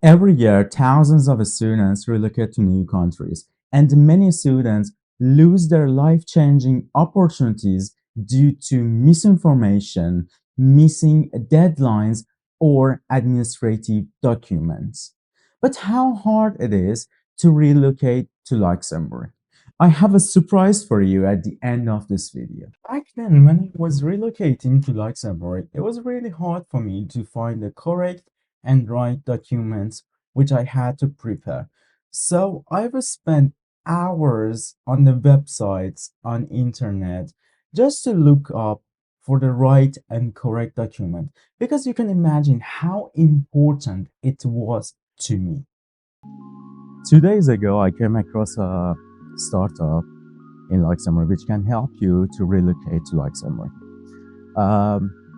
Every year, thousands of students relocate to new countries, and many students lose their life-changing opportunities due to misinformation, missing deadlines, or administrative documents. But how hard it is to relocate to Luxembourg? I have a surprise for you at the end of this video. Back then, when I was relocating to Luxembourg, it was really hard for me to find the correct and write documents which I had to prepare. So I've spent hours on the websites on internet just to look up for the right and correct document because you can imagine how important it was to me. 2 days ago, I came across a startup in Luxembourg which can help you to relocate to Luxembourg.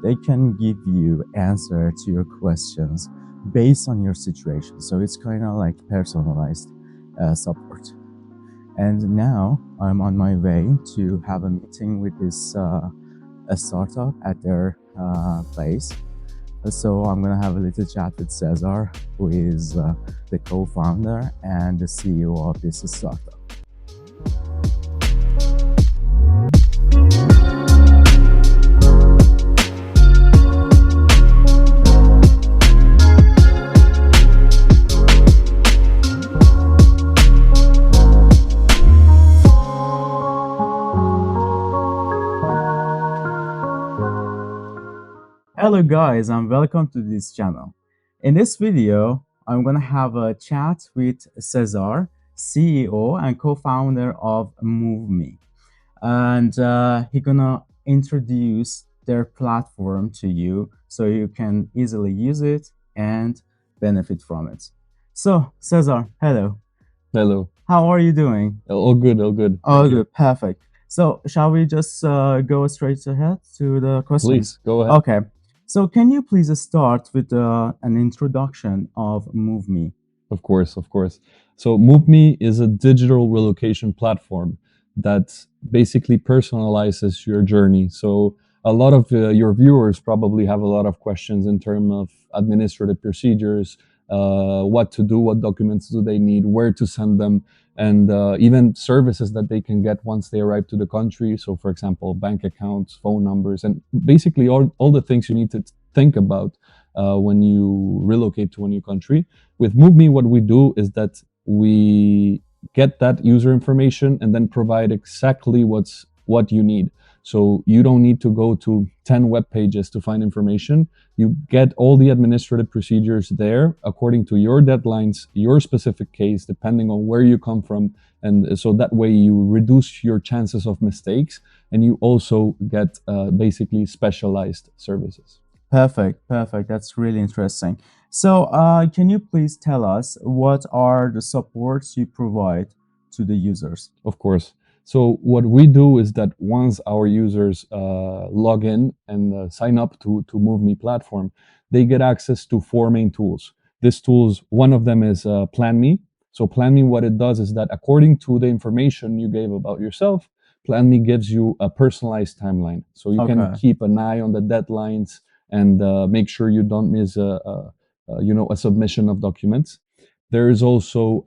They can give you answer to your questions based on your situation. So it's kind of like personalized support. And now I'm on my way to have a meeting with this a startup at their place. So I'm gonna have a little chat with Cesar, who is the co-founder and the CEO of this startup. Hello guys, and welcome to this channel. In this video, I'm gonna have a chat with Cesar, CEO and co-founder of MoveMe. And he's gonna introduce their platform to you so you can easily use it and benefit from it. So, Cesar, hello. Hello. How are you doing? All good, all good. All good, perfect. So, shall we just go straight ahead to the questions? Please, go ahead. Okay. So, can you please start with an introduction of MoveMe? Of course, of course. So MoveMe is a digital relocation platform that basically personalizes your journey. So a lot of your viewers probably have a lot of questions in terms of administrative procedures, what to do, what documents do they need, where to send them, and even services that they can get once they arrive to the country. So for example, bank accounts, phone numbers, and basically all the things you need to think about when you relocate to a new country. With MoveMe, what we do is that we get that user information and then provide exactly what you need. So you don't need to go to 10 web pages to find information. You get all the administrative procedures there according to your deadlines, your specific case, depending on where you come from. And so that way you reduce your chances of mistakes, and you also get basically specialized services. Perfect, perfect. That's really interesting. So, can you please tell us what are the supports you provide to the users? Of course. So what we do is that once our users log in and sign up to MoveMe platform, they get access to four main tools. These tools, one of them is PlanMe. So PlanMe, what it does is that according to the information you gave about yourself, PlanMe gives you a personalized timeline. So you can Okay. keep an eye on the deadlines and make sure you don't miss a submission of documents. There is also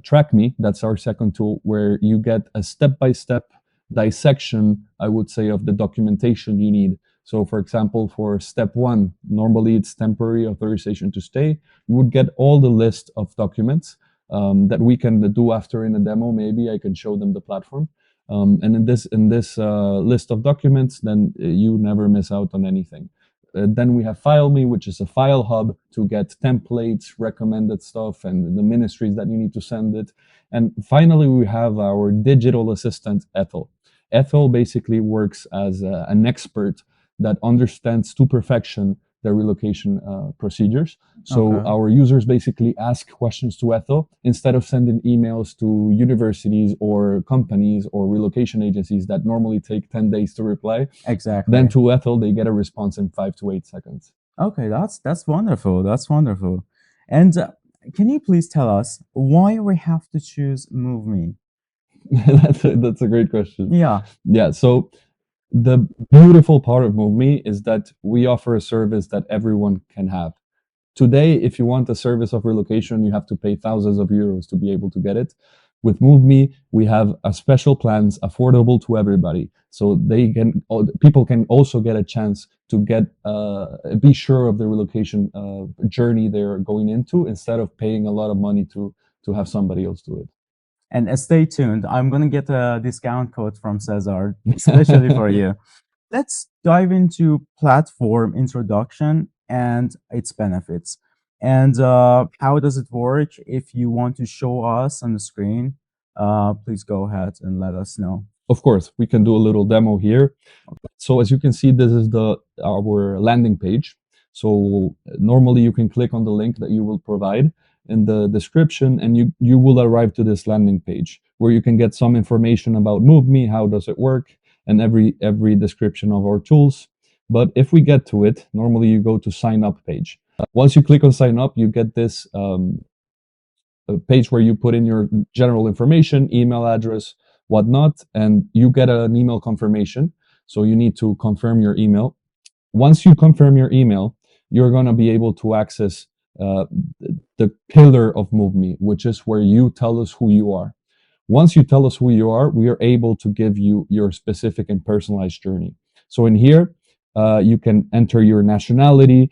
TrackMe, that's our second tool, where you get a step-by-step dissection, I would say, of the documentation you need. So for example, for step one, normally it's temporary authorization to stay. You would get all the list of documents that we can do after in a demo. Maybe I can show them the platform. And in this list of documents, then you never miss out on anything. Then we have FileMe, which is a file hub to get templates, recommended stuff, and the ministries that you need to send it. And finally, we have our digital assistant, Ethel. Ethel basically works as an expert that understands to perfection the relocation procedures. So Okay. our users basically ask questions to Ethel instead of sending emails to universities or companies or relocation agencies that normally take 10 days to reply. Exactly. Then to Ethel, they get a response in 5 to 8 seconds. Okay, that's wonderful. That's wonderful. And can you please tell us why we have to choose MoveMe? That's a great question. Yeah. Yeah. So the beautiful part of MoveMe is that we offer a service that everyone can have. Today, if you want a service of relocation, you have to pay thousands of euros to be able to get it. With MoveMe, we have a special plans affordable to everybody, so people can also get a chance to be sure of the relocation journey they're going into, instead of paying a lot of money to have somebody else do it. And stay tuned. I'm going to get a discount code from Cesar, especially for you. Let's dive into platform introduction and its benefits. And how does it work? If you want to show us on the screen, please go ahead and let us know. Of course, we can do a little demo here. So as you can see, this is our landing page. So normally you can click on the link that you will provide in the description, and you will arrive to this landing page where you can get some information about MoveMe, how does it work, and every description of our tools. But if we get to it, normally you go to sign up page. Once you click on sign up, you get this a page where you put in your general information, email address, whatnot, and you get an email confirmation. So you need to confirm your email. Once you confirm your email, you're going to be able to access the pillar of MoveMe, which is where you tell us who you are. Once you tell us who you are, we are able to give you your specific and personalized journey. So in here, you can enter your nationality.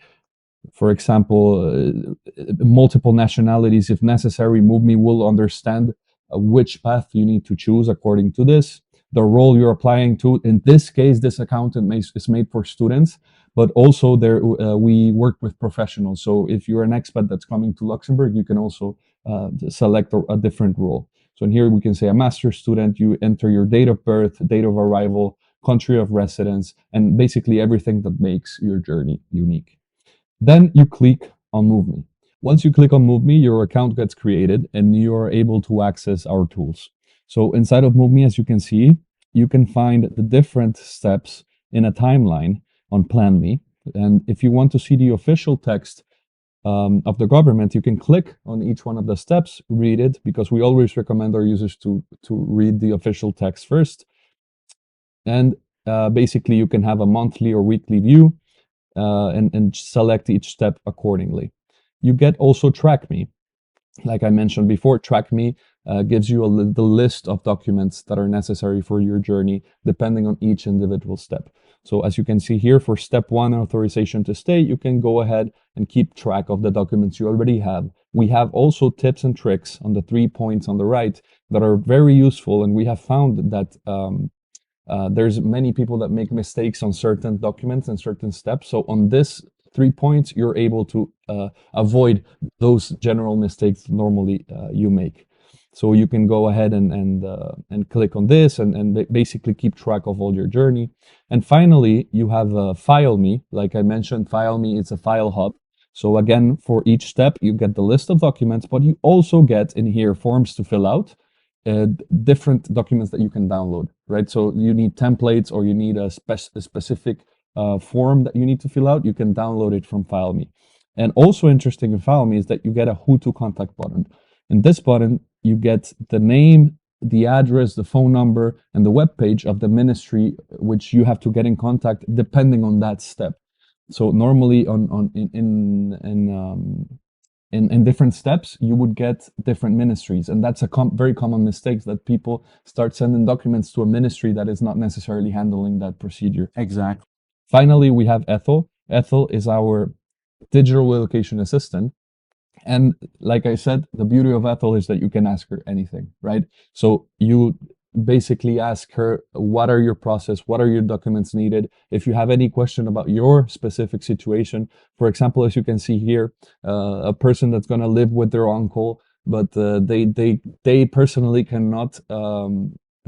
For example, multiple nationalities if necessary. MoveMe will understand which path you need to choose according to this. The role you're applying to. In this case, this account is made for students, but also we work with professionals. So if you're an expat that's coming to Luxembourg, you can also select a different role. So in here we can say a master's student. You enter your date of birth, date of arrival, country of residence, and basically everything that makes your journey unique. Then you click on MoveMe. Once you click on MoveMe, your account gets created and you are able to access our tools. So inside of MoveMe, as you can see, you can find the different steps in a timeline on Plan Me. And if you want to see the official text of the government, you can click on each one of the steps, read it, because we always recommend our users to read the official text first. And basically, you can have a monthly or weekly view and select each step accordingly. You get also Track Me. Like I mentioned before, Track Me gives you the list of documents that are necessary for your journey, depending on each individual step. So as you can see here, for step 1, authorization to stay, you can go ahead and keep track of the documents you already have. We have also tips and tricks on the 3 points on the right that are very useful, and we have found that there's many people that make mistakes on certain documents and certain steps. So on this 3 points, you're able to avoid those general mistakes normally you make. So you can go ahead and click on this and basically keep track of all your journey. And finally, you have File Me. Like I mentioned, File Me, it's a file hub. So again, for each step, you get the list of documents, but you also get in here forms to fill out. Different documents that you can download, right? So you need templates or you need a specific form that you need to fill out, you can download it from File Me. And also interesting in File Me is that you get a who to contact button. In this button, you get the name, the address, the phone number, and the web page of the ministry which you have to get in contact depending on that step. So normally in different steps, you would get different ministries. And that's a very common mistake, that people start sending documents to a ministry that is not necessarily handling that procedure. Exactly. Finally, we have Ethel. Ethel is our digital relocation assistant. And like I said, the beauty of Ethel is that you can ask her anything, right? So you basically ask her, what are your process? What are your documents needed? If you have any question about your specific situation, for example, as you can see here, a person that's going to live with their uncle, but they personally cannot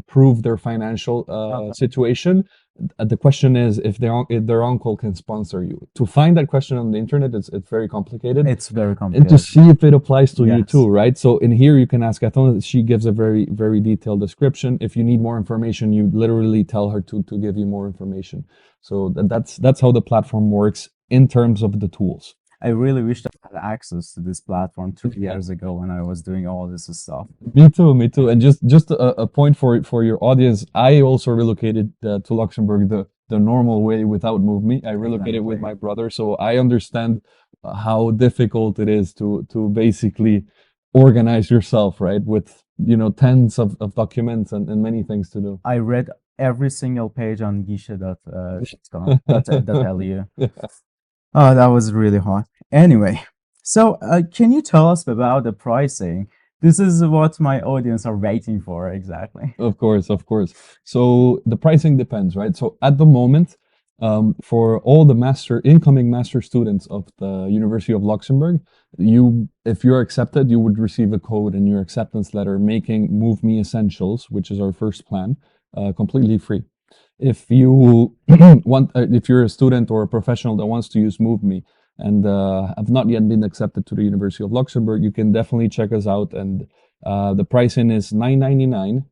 prove their financial situation. The question is if their uncle can sponsor you. To find that question on the internet, it's very complicated. It's very complicated. And to see if it applies to you Yes. too, right? So in here you can ask Ethel. She gives a very, very detailed description. If you need more information, you literally tell her to give you more information. So that's how the platform works in terms of the tools. I really wish I had access to this platform 2 years ago when I was doing all this stuff. Me too. And just a point for your audience, I also relocated to Luxembourg the normal way without MoveMe. I relocated with my brother, so I understand how difficult it is to basically organize yourself, right? With, tens of documents and many things to do. I read every single page on guichet.lu. Oh, that was really hard. Anyway, so can you tell us about the pricing? This is what my audience are waiting for exactly. Of course, of course. So the pricing depends, right? So at the moment, for all the incoming master students of the University of Luxembourg, if you're accepted, you would receive a code in your acceptance letter making MoveMe Essentials, which is our first plan, completely free. If you if you're a student or a professional that wants to use MoveMe and have not yet been accepted to the University of Luxembourg, you can definitely check us out. And the pricing is €9.99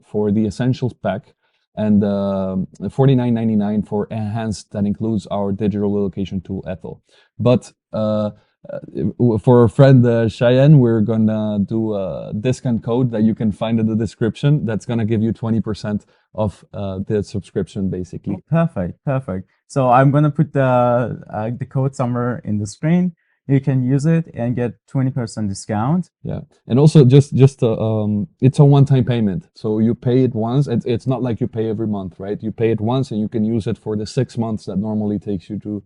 for the Essentials pack and $49.99 for Enhanced, that includes our digital relocation tool, Ethel. But for our friend Cheyenne, we're gonna do a discount code that you can find in the description. That's gonna give you 20% of the subscription, basically. Perfect, perfect. So I'm gonna put the code somewhere in the screen. You can use it and get 20% discount. Yeah, and also just it's a one-time payment, so you pay it once. It's not like you pay every month, right? You pay it once, and you can use it for the 6 months that normally takes you to.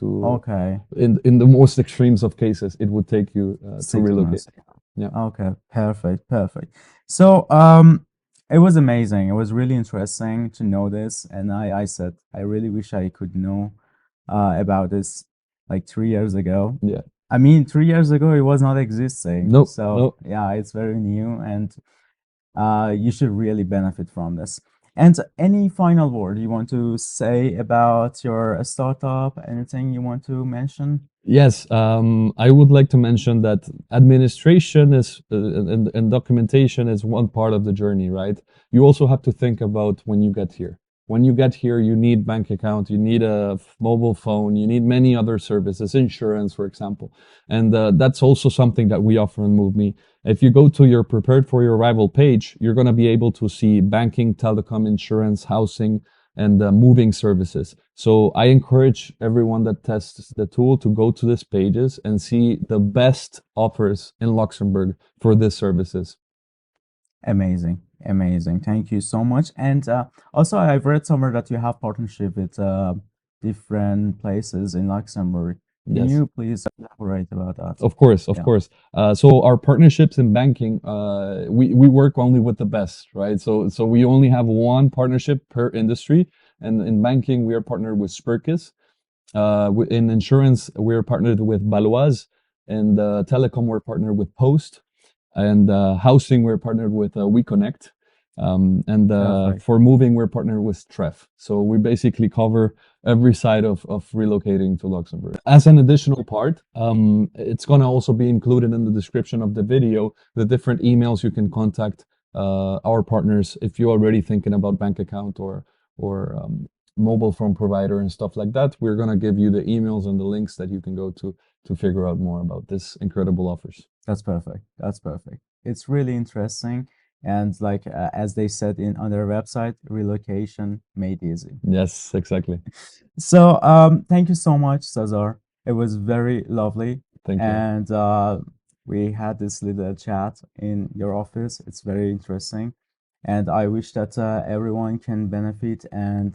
Okay. In the most extremes of cases, it would take you to 6 months. relocate. Yeah. Okay, perfect, perfect. So it was amazing. It was really interesting to know this, and I said I really wish I could know about this like 3 years ago. Yeah. I mean, 3 years ago it was not existing. Nope. So Nope. yeah, it's very new, and you should really benefit from this. And any final word you want to say about your startup? Anything you want to mention? Yes, I would like to mention that administration is and documentation is one part of the journey, right? You also have to think about when you get here. When you get here, you need bank account, you need a mobile phone, you need many other services, insurance, for example. And that's also something that we offer in MoveMe. If you go to your prepared for your arrival page, you're going to be able to see banking, telecom, insurance, housing, and moving services. So I encourage everyone that tests the tool to go to these pages and see the best offers in Luxembourg for these services. Amazing, amazing. Thank you so much. And also, I've read somewhere that you have partnership with different places in Luxembourg. Can Yes. you please elaborate about that? Of course, of Yeah. course. So our partnerships in banking, we work only with the best, right? So we only have one partnership per industry, and in banking we are partnered with Spuerkeess. In insurance we're partnered with Baloise, and telecom we're partnered with Post, and housing we're partnered with WeConnect. And Perfect. for moving, we're partnered with Streff. So we basically cover every side of relocating to Luxembourg. As an additional part, it's going to also be included in the description of the video, the different emails you can contact our partners if you're already thinking about bank account or mobile phone provider and stuff like that. We're going to give you the emails and the links that you can go to figure out more about this incredible offers. That's perfect. That's perfect. It's really interesting. And like as they said on their website, relocation made easy. Yes, exactly. So thank you so much, Cesar. It was very lovely. Thank you. And we had this little chat in your office. It's very interesting. And I wish that everyone can benefit and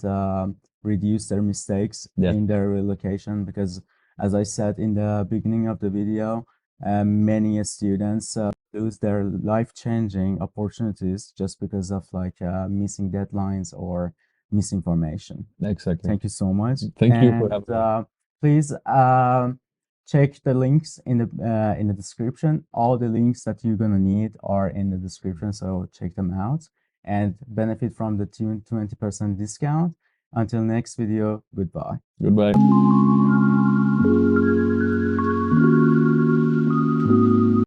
reduce their mistakes Yes. in their relocation, because as I said in the beginning of the video, many students lose their life-changing opportunities just because of like missing deadlines or misinformation. Exactly. Thank you so much. Thank you for having me. Please check the links in the description. All the links that you're gonna need are in the description, so check them out and benefit from the 20% discount. Until next video, goodbye. Goodbye.